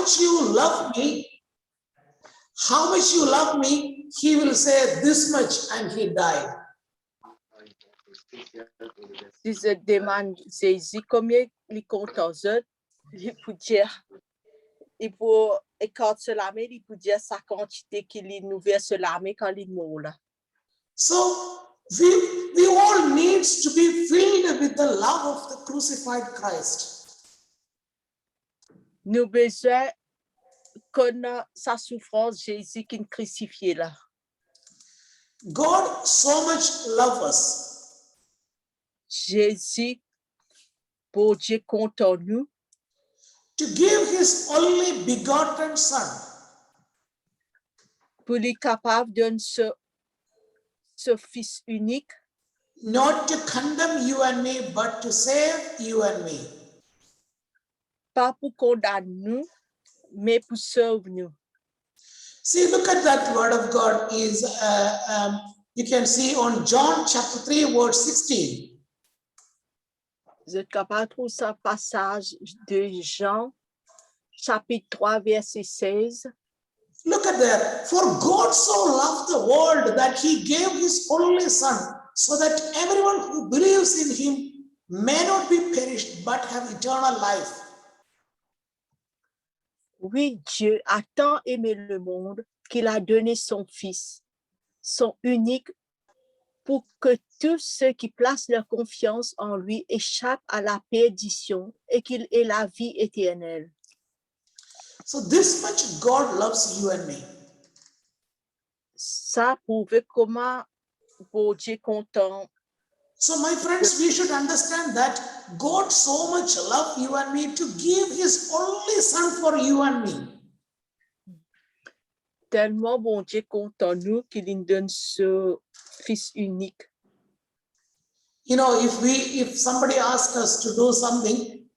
much you love me, he will say this much, and he died. Si je demande Jésus combien il compte aux autres, il peut dire, il peut écarter la main, il peut dire sa quantité qu'il nous verse la main quand il meurt là. So we all need to be filled with the love of the crucified Christ. Nous besoin connaître sa souffrance, Jésus qui est crucifié là. God so much loves us. Jésus, pour Dieu compte en nous, To give his only begotten son. pour lui capable de donner ce fils unique, Not to condemn you and me, but to save you and me. pas pour condamner nous, mais pour sauver nous. See, look at that word of God is, you can see on John chapter 3, verse 16. Vous êtes capable de trouver ce passage de Jean, chapitre 3, verset 16. Look at that. For God so loved the world that he gave his only son, so that everyone who believes in him may not be perished, but have eternal life. Oui, Dieu a tant aimé le monde qu'il a donné son Fils, son unique, pour que tous ceux qui placent leur confiance en lui échappent à la perdition et qu'il ait la vie éternelle. So this much God loves you and me. Ça prouve comment bon Dieu est content. So my friends, we should understand that God so much loved you and me to give his only son for you and me. Tellement bon Dieu compte en nous qu'il nous donne ce Fils unique. You know, if somebody asks us to do something,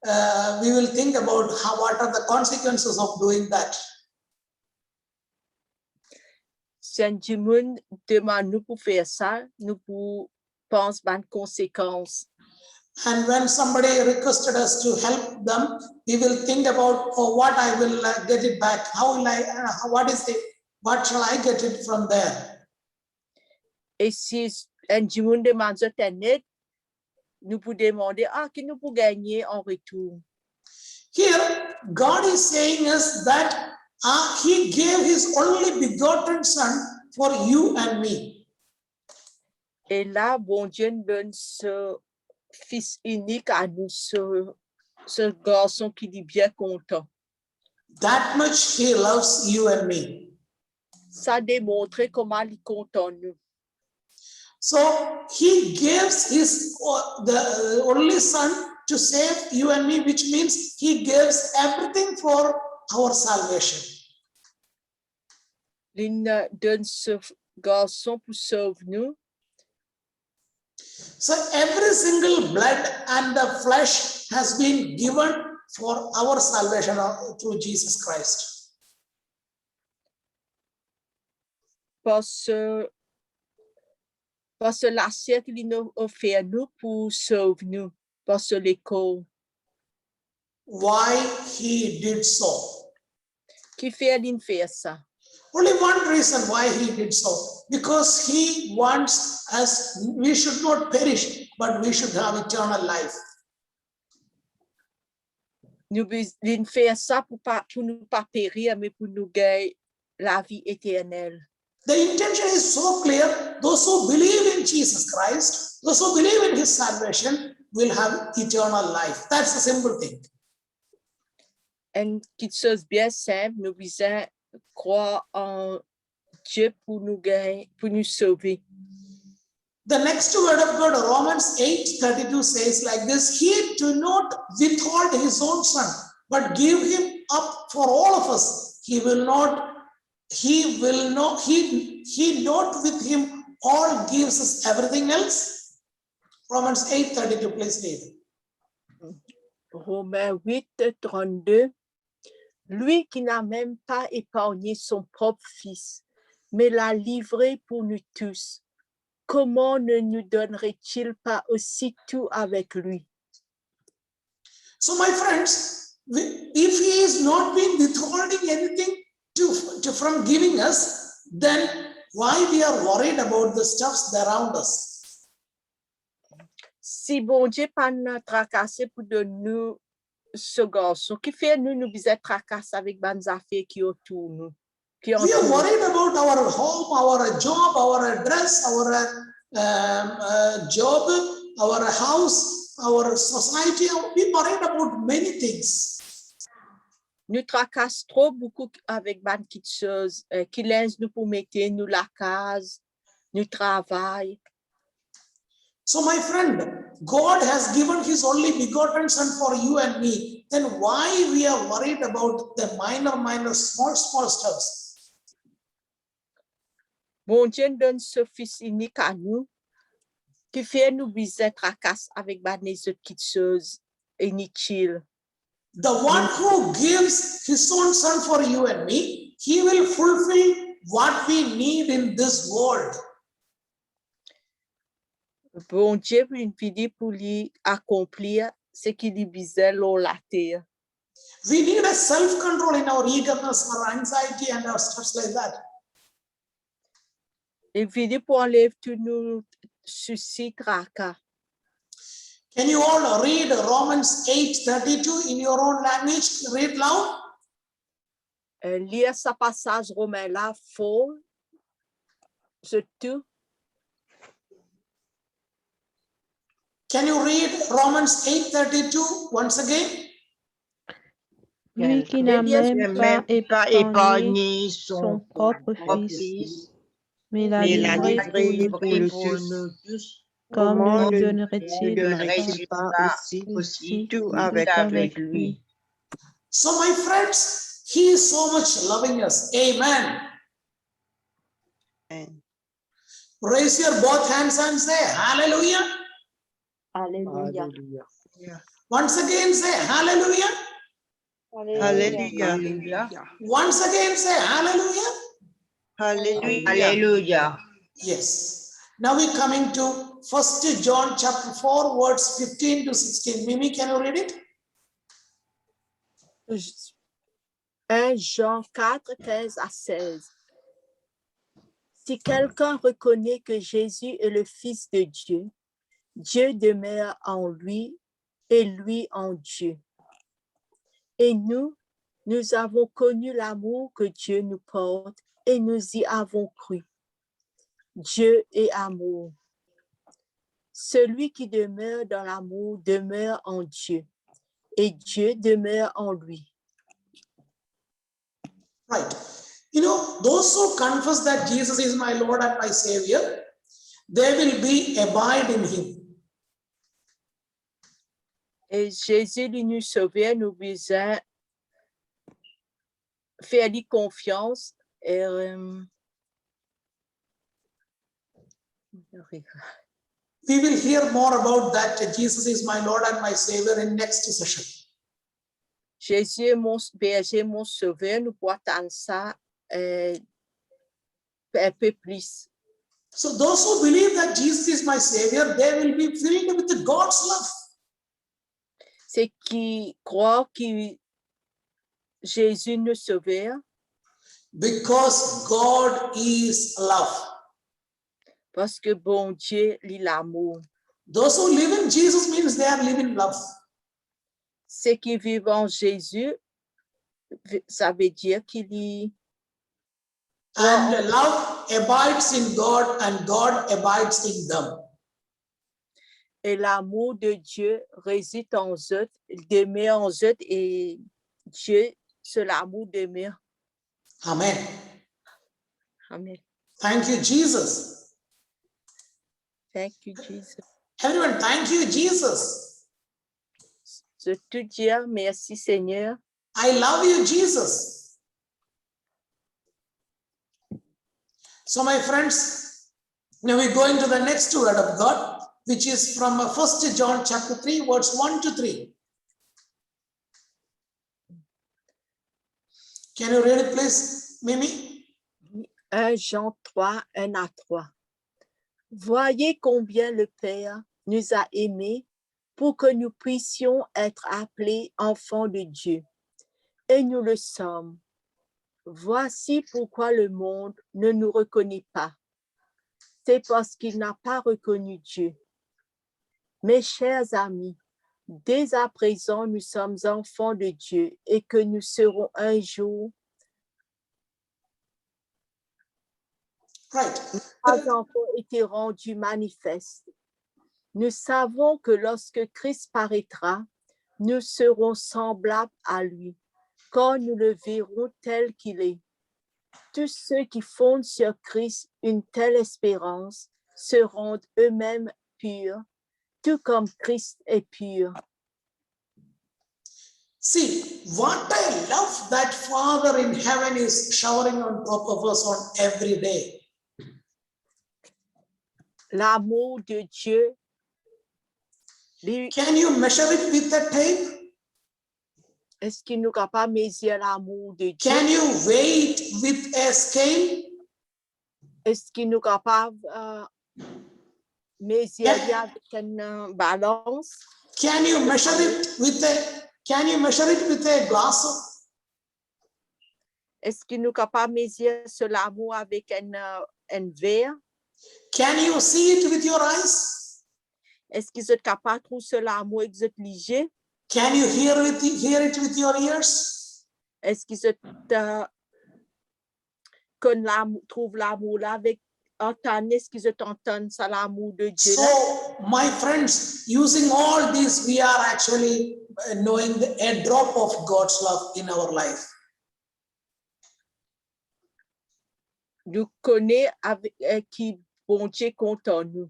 we will think about what are the consequences of doing that. Si un monde demande nous pour faire ça, nous pour penser aux conséquences. And when somebody requested us to help them, we will think about, oh, what I will get it back. How will I? What shall I get it from there? Et si un monde demande une aide, nous pouvons demander que nous pouvons gagner en retour. Here, God is saying us that he gave his only begotten son for you and me. Et là, bon Dieu nous donne ce Fils unique à nous, ce garçon qui est bien content. That much he loves you and me. Ça démontre comment il compte en nous. So he gives the only son to save you and me, which means he gives everything for our salvation. Il donne ce garçon pour sauver nous. So every single blood and the flesh has been given for our salvation through Jesus Christ. Parce la chair qu'il nous offert nous pour sauver nous, parce l'école. Why he did so? Qui fait il faire ça? Only one reason why he did so. Because he wants us, we should not perish, but we should have eternal life. Nous voulons faire ça pour nous pas périr, mais pour nous gagner la vie éternelle. The intention is so clear. Those who believe in Jesus Christ, those who believe in his salvation will have eternal life. That's the simple thing. Une petite chose bien simple, nous voulons croire en Dieu pour nous gagner, pour nous sauver. The next word of God, Romans 8:32 says like this, he did not withhold his own son, but give him up for all of us. He not with him all gives us everything else. Romans 8:32, please read. Romains 8:32. Lui qui n'a même pas épargné son propre fils, mais l'a livré pour nous tous, comment ne nous donnerait-il pas aussi tout avec lui? So my friends, If he is not been withholding anything from giving us, then why we are worried about the stuffs around us? Si bon Dieu pas nous tracasser pour de nous ce garçon, qui fait nous besoin tracasser avec bonnes affaires qui autour nous. We are worried about our home, our job, our dress, our job, our house, our society. We are worried about many things. Nous tracasse trop beaucoup avec bonnes petites choses qui laissent nous pour mettre nous la case, nous travail. So my friend, God has given his only begotten son for you and me. Then why we are worried about the minor, small stuffs? Bon Dieu donne ce fils unique à nous, qui fait nous besoin tracasse avec bonnes petites choses inutiles. The one who gives his own son for you and me, he will fulfill what we need in this world. Bon Dieu une vie pour lui accomplir ce qu'il lui besoin sur la terre. We need a self-control in our eagerness, our anxiety, and our stuff like that. Et vie pour enlever tous nos soucis, tracas. Can you all read Romans 8:32 in your own language? Read loud. Lire ce passage romain là, fort, surtout. Can you read Romans 8:32 once again? Lui qui n'a même pas épargné son propre fils, mais l'a livré pour nous tous, comment ne donnerait-il pas aussi tout avec lui? So my friends, he is so much loving us. Amen. Raise your both hands and say hallelujah. Alléluia. Once again say hallelujah. Alléluia. Once again say hallelujah. Alléluia. Yes. Now we're coming to 1 John chapter 4 words 15 to 16. Mimi, can you read it? 1 Jean 4, 15 à 16. Si quelqu'un reconnaît que Jésus est le Fils de Dieu, Dieu demeure en lui et lui en Dieu. Et nous avons connu l'amour que Dieu nous porte et nous y avons cru. Dieu est amour. Celui qui demeure dans l'amour demeure en Dieu et Dieu demeure en lui. Right. You know, those who confess that Jesus is my Lord and my Savior, they will be abide in him. Et Jésus lui nous sauver, nous besoin faire lui confiance et We will hear more about that. Jesus is my Lord and my Savior in next session. Jésus est mon berger, mon sauveur, nous pouvons attendre ça un peu plus. So those who believe that Jesus is my Savior, they will be filled with God's love. Ceux qui croient que Jésus nous sauveur. Because God is love. Parce que bon Dieu lit l'amour. Those who live in Jesus means they are living love. Ceux qui vivent en Jésus, ça veut dire qu'il y And love abides in God and God abides in them. Et l'amour de Dieu réside en eux, demeure en eux et Dieu, c'est l'amour demeure. Amen. Amen. Thank you, Jesus. Thank you, Jesus. Everyone, thank you, Jesus. Je te dire merci, Seigneur. I love you, Jesus. So, my friends, now we go into the next word of God, which is from 1 John chapter 3, verse 1 to 3. Can you read it, please, Mimi? 1 Jean 3, 1 à 3. Voyez combien le Père nous a aimés pour que nous puissions être appelés enfants de Dieu. Et nous le sommes. Voici pourquoi le monde ne nous reconnaît pas. C'est parce qu'il n'a pas reconnu Dieu. Mes chers amis, dès à présent, nous sommes enfants de Dieu et que nous serons un jour. Right. Nos enfants étaient rendus manifestes. Nous savons que lorsque Christ paraîtra, nous serons semblables à lui, quand nous le verrons tel qu'il est. Tous ceux qui fondent sur Christ une telle espérance se rendent eux-mêmes purs, tout comme Christ est pur. See, what I love that Father in heaven is showering on top of us on every day. L'amour de Dieu. Can you measure it with a tape? Est-ce qu'il nous capable de mesurer l'amour de Dieu? Can you weigh it with a scale? Est-ce qu'il nous capable mesurer avec une balance? Can you measure it with a glass? Est-ce qu'il nous capable de mesurer l'amour avec un verre? Can you see it with your eyes? Est-ce qu'ils sont capables de trouver l'amour exigé? Can you hear it with your ears? Est-ce qu'ils trouvent l'amour là avec entendre? Est-ce qu'ils entendent ça l'amour de Dieu? So, my friends, using all these, we are actually knowing a drop of God's love in our life. Nous connaissons avec qui bon Dieu compte en nous.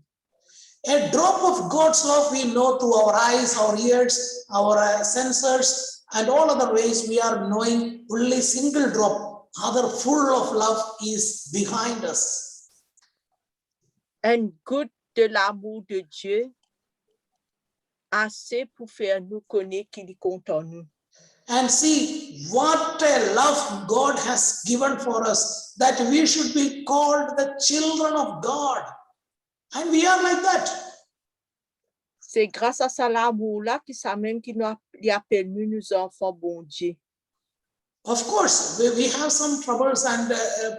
A drop of God's love we know through our eyes, our ears, our sensors, and all other ways we are knowing only single drop. Other full of love is behind us. Une goutte de l'amour de Dieu assez pour faire nous connaître qu'il compte en nous. And see what a love God has given for us, that we should be called the children of God. And we are like that. C'est grâce à ça l'amour-là que ça même qui nous appelle nous enfants bon Dieu. Of course, we have some troubles and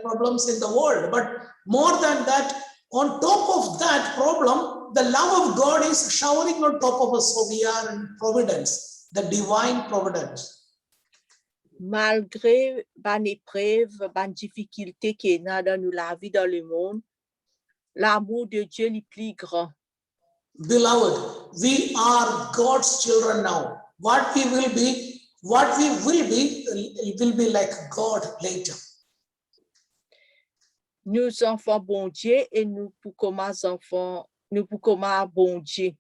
problems in the world, but more than that, on top of that problem, the love of God is showering on top of us. So we are in providence, the divine providence. Malgré les épreuves, les difficultés qu'il y a dans la vie, dans le monde, l'amour de Dieu est plus grand. Beloved, we are God's children now. What we will be like God later. Nous enfants bon Dieu et nous pour comme enfants, nous pour comme bon Dieu.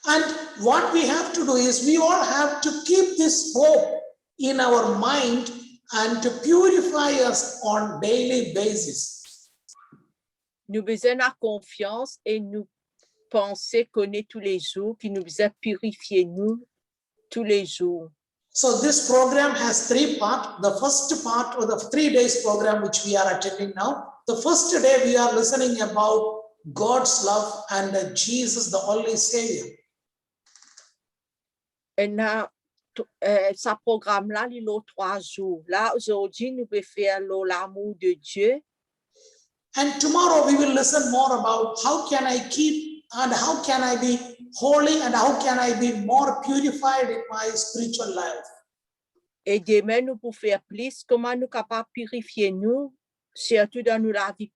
And what we have to do is we all have to keep this hope in our mind and to purify us on daily basis. Nous besoin de confiance et nous penser connaître tous les jours, qui nous besoin purifier nous tous les jours. So this program has three parts. The first part of the 3 days program which we are attending now. The first day we are listening about God's love and Jesus, the only Savior. Et là, ce programme-là, il est 3 jours. Là, aujourd'hui, nous pouvons faire l'amour de Dieu. And tomorrow we will listen more about how can I keep and how can I be holy and how can I be more purified in my spiritual life. Et demain, nous pouvons faire plus. Comment nous sommes capables de purifier nous, surtout dans la vie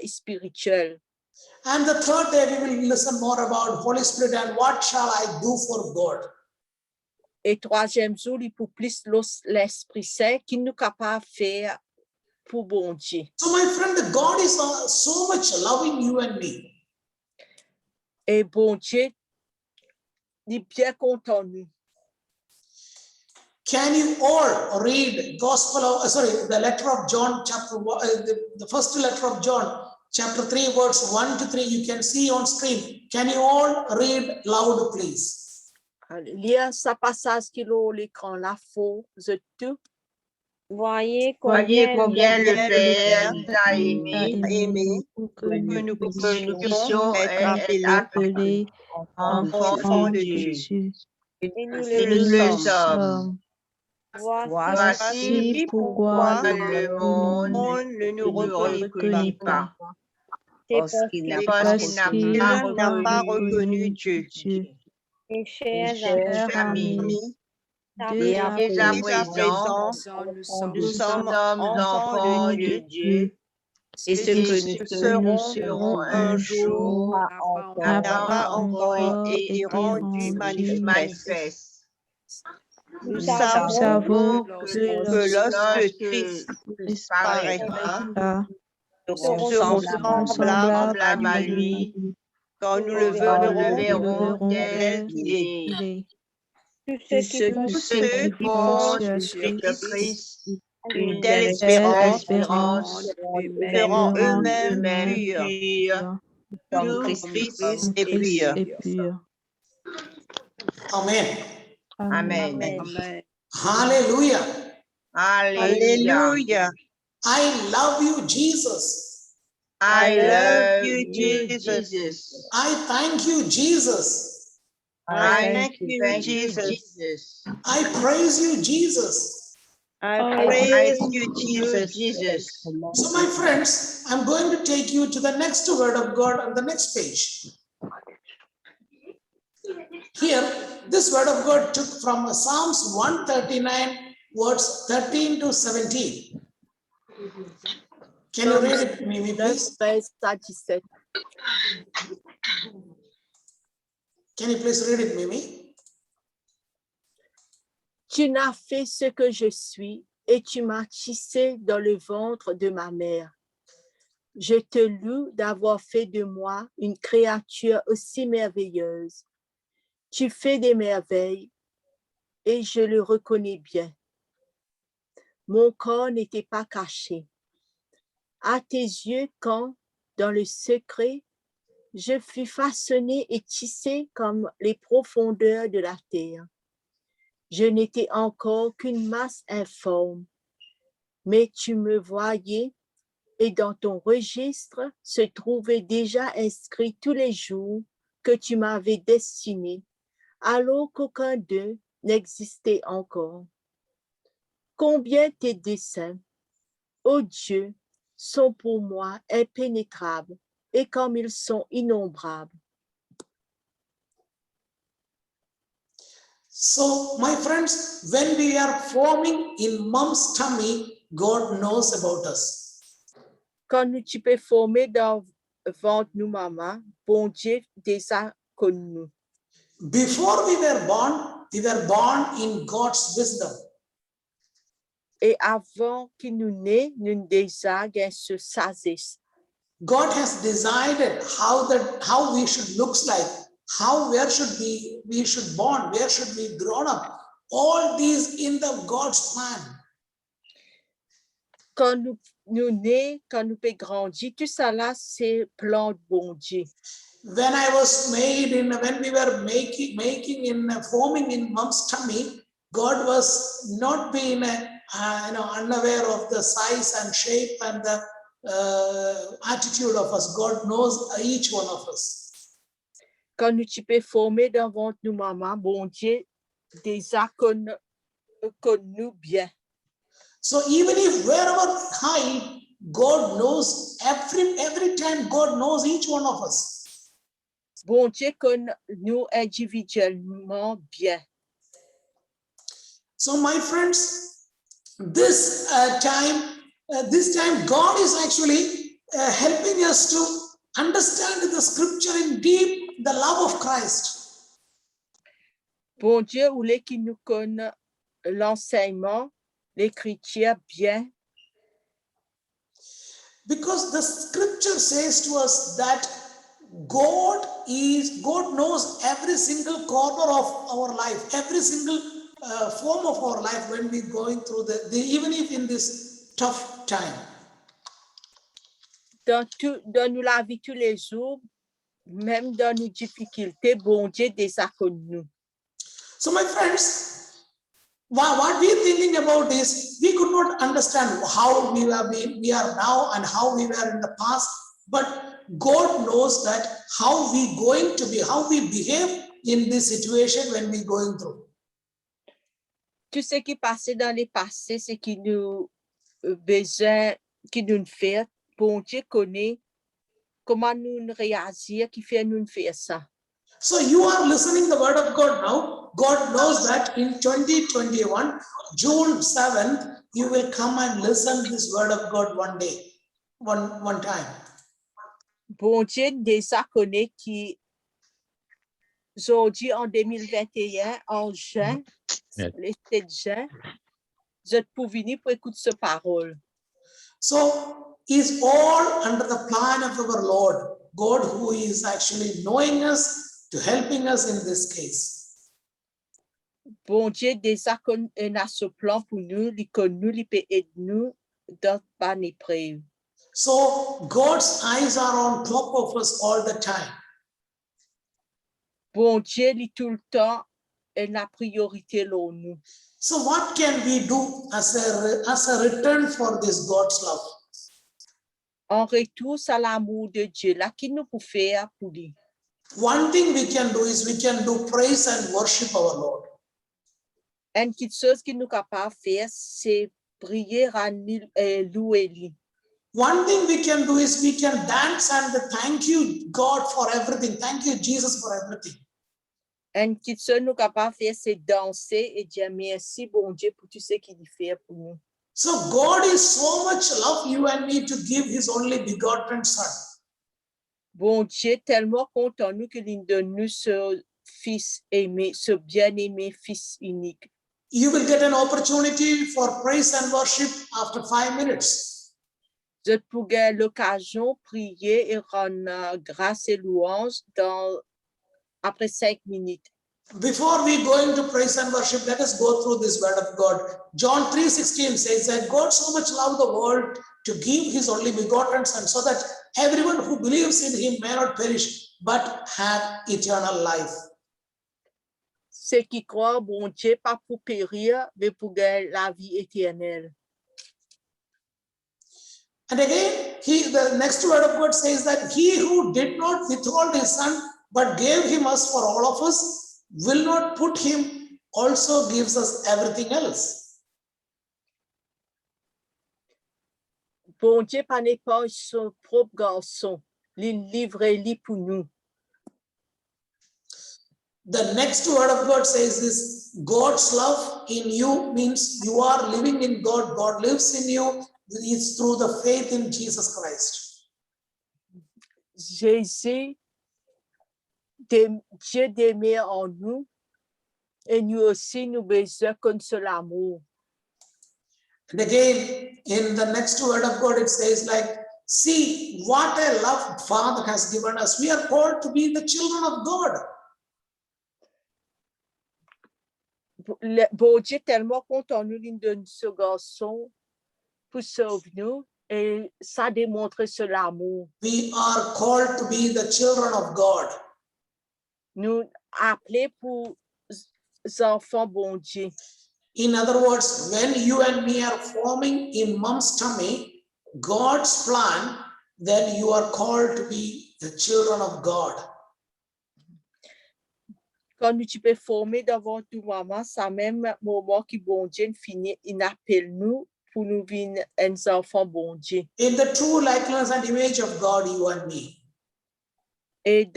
spirituelle. And the third day we will listen more about Holy Spirit and what shall I do for God. Et 3e jour, il pour plus l'Esprit Saint qui nous capable de faire pour bon Dieu. So my friend, God is so much loving you and me. Et bon Dieu, il est bien content de nous. Can you all read the letter of John, chapter 1, the first letter of John, chapter 3, verse 1 to 3. You can see on screen. Can you all read loud, please? Lire ce passage qui est l'écran là, faut tout. Voyez Voyez combien le Père Père nous nous a aimés pour pour que nous puissions être être appelés enfants de Dieu. et nous Et nous le sommes. sommes. Voici pourquoi le monde ne nous reconnaît pas. C'est Parce qu'il n'a pas reconnu Dieu. Mes Mes chers chers amis, dès à présent, nous sommes enfants de Dieu et ce que nous serons un jour n'a pas encore été rendu manifeste. Nous savons que lorsque Christ disparaîtra, nous serons semblables à lui quand nous le verrons tel qu'il est. Tous ceux qui font de Christ une telle espérance seront eux-mêmes purs, comme Christ est pur. Amen. Amen. Hallelujah. Alléluia. I love you, Jesus. I love you, Jesus. I thank you, Jesus. I thank you, Jesus. I praise you, Jesus. I praise you, Jesus. So, my friends, I'm going to take you to the next word of God on the next page. Here, this word of God took from Psalms 139, words 13 to 17. Can you read it, Mimi, please? 13 à 17. Can you please read it, Mimi? Tu n'as fait ce que je suis et tu m'as tissé dans le ventre de ma mère. Je te loue d'avoir fait de moi une créature aussi merveilleuse. Tu fais des merveilles et je le reconnais bien. Mon corps n'était pas caché. À tes yeux, quand, dans le secret, je fus façonné et tissé comme les profondeurs de la terre. Je n'étais encore qu'une masse informe, mais tu me voyais et dans ton registre se trouvaient déjà inscrits tous les jours que tu m'avais destinés, alors qu'aucun d'eux n'existait encore. Combien tes desseins, ô Dieu, sont pour moi impénétrables et comme ils sont innombrables. So, my friends, when we are forming in mom's tummy, God knows about us. Quand nous tu peux former dans le ventre nous maman, bon Dieu déjà connu nous. Before we were born in God's wisdom. Et avant qu'il nous naisse, nous déjà gain ce sagesse. God has decided how we should look like, where should we should born, where should we grown up. All these in the God's plan. Quand nous naissons, quand nous peut grandir, tout ça là, c'est plan de bon Dieu. When we were making in forming in mom's tummy, God was not being unaware of the size and shape and the attitude of us. God knows each one of us. Quand nous tu peux former dans ventre nous maman, bon Dieu déjà connaît nous bien. So even if wherever high, God knows every time. God knows each one of us. Bon Dieu connaît nous individuellement bien. So my friends, this time God is actually helping us to understand the scripture in deep, the love of Christ. Bon Dieu voulait qu'il nous connaisse l'enseignement, l'écriture bien. Because the scripture says to us that God knows every single corner of our life, every single form of our life when we're going through even if in this tough time. Dans nous la vie tous les jours, même dans nos difficultés, bon Dieu déjà connu nous. So my friends, What we're thinking about is we could not understand how we are now and how we were in the past, but God knows that how we going to be, how we behave in this situation when we going through. Tout ce qui est passé dans les passés, c'est qui nous besoin, qui nous fait. Bon Dieu connaît comment nous réagir, qui fait nous faire ça. So you are listening the word of God now. God knows that in 2021, June 7th, you will come and listen this word of God one day, one time. Bon Dieu déjà connaît qui aujourd'hui en 2021, en juin, le 7 juin, vous êtes pour venir pour écouter cette parole. So is all under the plan of our Lord, God who is actually knowing us to helping us in this case. Bon Dieu déjà a ce plan pour nous, il connaît, il peut aider nous dans une épreuve. So God's eyes are on top of us all the time. Bon Dieu, il tout le temps la priorité là nous. So what can we do as a return for this God's love? En retour à l'amour de Dieu, là, qui nous peut faire pour lui? One thing we can do is we can do praise and worship our Lord. Une petite chose que nous sommes capables de faire, c'est prier et louer lui. One thing we can do is we can dance and thank you, God, for everything. Thank you, Jesus, for everything. Une petite chose que nous sommes capables de faire, c'est danser et dire merci, bon Dieu, pour tout ce qu'il fait pour nous. So God is so much love you and me to give his only begotten son. Bon Dieu, tellement content nous qu'il donne nous ce fils aimé, ce bien-aimé fils unique. You will get an opportunity for praise and worship after 5 minutes. Je pourrais l'occasion prier et rendre grâce et louange après 5 minutes. Before we go into praise and worship, let us go through this word of God. John 3:16 says that God so much loved the world to give his only begotten son so that everyone who believes in him may not perish but have eternal life. Ceux qui croient, bon Dieu, pas pour périr, mais pour gagner la vie éternelle. And again, the next word of God says that he who did not withhold his son but gave him us for all of us will not put him also gives us everything else. Bon Dieu, pas n'est pas son propre garçon, il livre-lui pour nous. The next word of God says this, God's love in you means you are living in God. God lives in you. It's through the faith in Jesus Christ. Jésus, Dieu d'aimer en nous, et nous aussi, nous besoin comme seul amour. And again, in the next word of God, it says like, see what a love Father has given us. We are called to be the children of God. Bon Dieu, tellement content nous de ce garçon pour sauver nous, et ça démontre ce l'amour. We are called to be the children of God. Nous appelés pour enfants bon Dieu. In other words, when you and me are forming in mom's tummy, God's plan, then you are called to be the children of God. Quand tu peux former devant tout maman, ça même moment qui bon Dieu finit, il appelle nous pour nous venir un enfant bon Dieu. In the true likeness and image of God, you and me. Et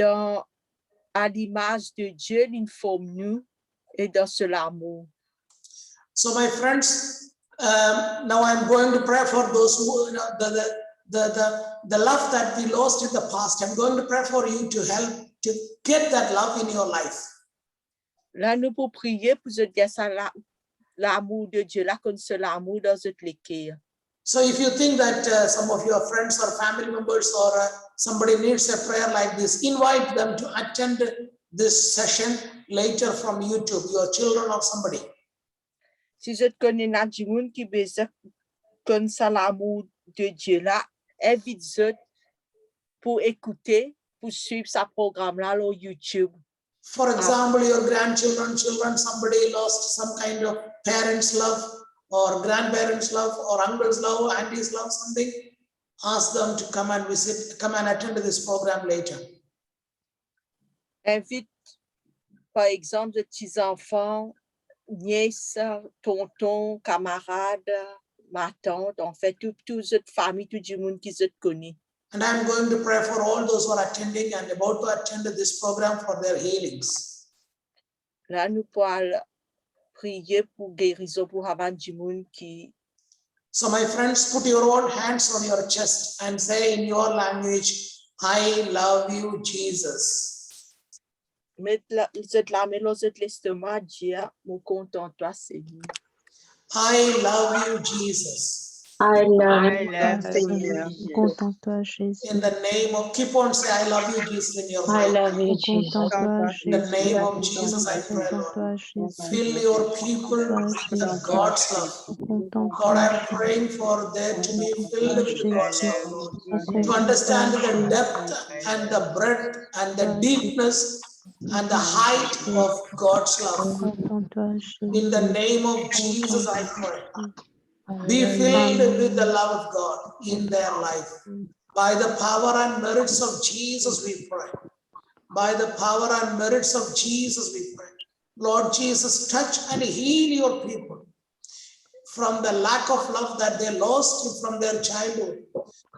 à l'image de Dieu, il forme nous et dans ce l'amour. So my friends, now I'm going to pray for those who, the love that we lost in the past. I'm going to pray for you to help to get that love in your life. Là, nous pour prier pour dire ça, l'amour de Dieu, là, comme ce l'amour dans notre cœur. So if you think that some of your friends or family members or somebody needs a prayer like this, invite them to attend this session later from YouTube, your children or somebody. Si je connais du monde qui besoin comme ça l'amour de Dieu là, invite-eux pour écouter, pour suivre sa programme là sur YouTube. For example, your grandchildren, children, somebody lost some kind of parents' love or grandparents' love or uncle's love, auntie's love, something. Ask them to come and visit, come and attend this program later. Invite, par exemple, de petits enfants, nièces, tontons, camarades, ma tante, en fait, toute cette famille, tout le monde qui se connaît. And I'm going to pray for all those who are attending and about to attend this program for their healings. Là, nous pouvons prier pour guérison pour avoir du monde qui. So my friends, put your own hands on your chest and say in your language, I love you, Jesus. Mettre la main dans l'estomac, dire, mon content toi, Seigneur. I love you, Jesus. I love I you, love Seigneur. you, Contente-toi, Jésus. In the name of, keep on saying, I love you, Jesus, in your I mind. love you, Jesus. Contente-toi, In the Jésus. name of Jesus, I pray, Lord. Contente-toi, Jésus. Fill your people with God's love. God, Contente-toi, I'm praying for them to be filled with God's I love. love you, To Jesus. understand the depth and the breadth and the deepness and the height of God's love. Contente-toi, In the Jésus. name of Jesus, I pray. Be filled with the love of God in their life. By the power and merits of Jesus, we pray. By the power and merits of Jesus, we pray. Lord Jesus, touch and heal your people from the lack of love that they lost from their childhood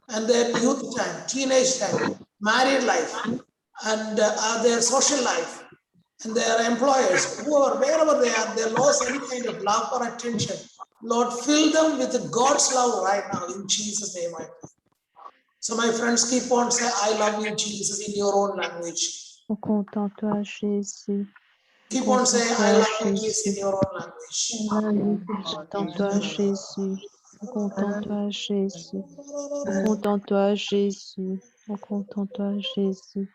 and their youth time, teenage time, married life, and their social life, and their employers, whoever, wherever they are, they lost any kind of love or attention. Lord, fill them with God's love right now. In Jesus' name, I pray. So my friends, keep on saying, I love you, Jesus, in your own language. Contente-toi, Jésus. Keep on saying, I love you, Jesus, in your own language. Contente-toi, Jésus. Contente-toi, Jésus. Contente-toi, Jésus. Contente-toi, Jésus.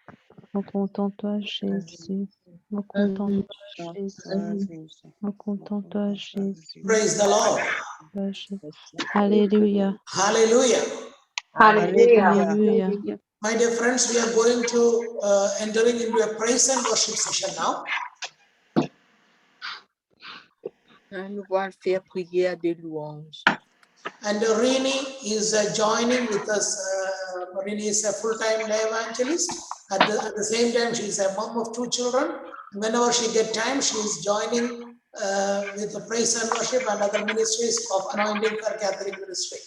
Contente-toi, Jésus. Contente-toi, Jésus. Contente-toi, Jésus. Praise the Lord. Alléluia. Hallelujah. Hallelujah. Alléluia. My dear friends, we are going to entering into a praise and worship session now. Nous allons faire prière de louange. And Rini is joining with us. Rini is a full-time lay evangelist. At the same time, she is a mom of 2 children. Whenever she gets time, she is joining with the praise and worship and other ministries of Anointing for Catholic Ministry.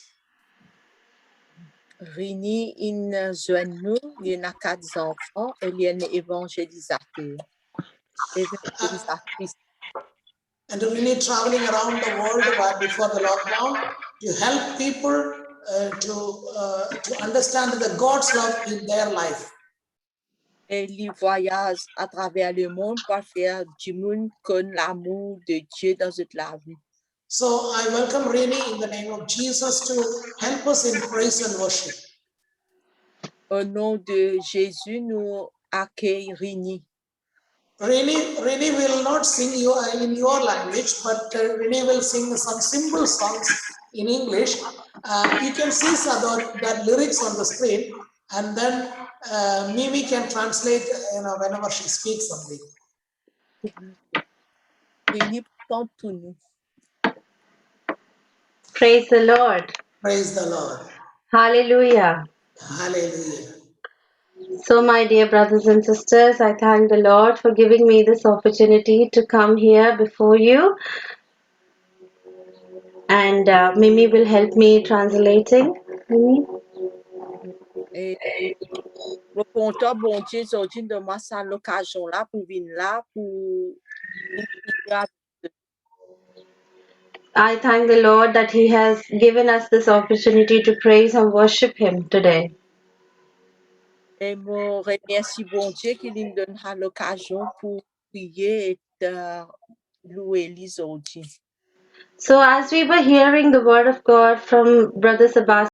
Rini, il joint nous, il a 4 enfants, elle est une évangélisatrice. And Rini traveling around the world before the lockdown to help people to understand the God's love in their life. Elle voyage à travers le monde pour faire du monde connaître l'amour de Dieu dans toute la vie. So I welcome Rini in the name of Jesus to help us in praise and worship. Au nom de Jésus, nous accueillons Rini. Rini will not sing you in your language, but Rini will sing some simple songs in English. You can see that lyrics on the screen, and then Mimi can translate whenever she speaks something. Rini, chante pour nous. Praise the Lord. Praise the Lord. Hallelujah. Hallelujah. So, my dear brothers and sisters, I thank the Lord for giving me this opportunity to come here before you. And Mimi will help me translating. Mimi? Et le content, bon Dieu, aujourd'hui, de moi, ça l'occasion là pour venir là, pour prier. I thank the Lord that He has given us this opportunity to praise and worship Him today. Et je remercie bon Dieu qui nous donne l'occasion pour prier et louer lui aujourd'hui. So, as we were hearing the word of God from Brother Sebastian,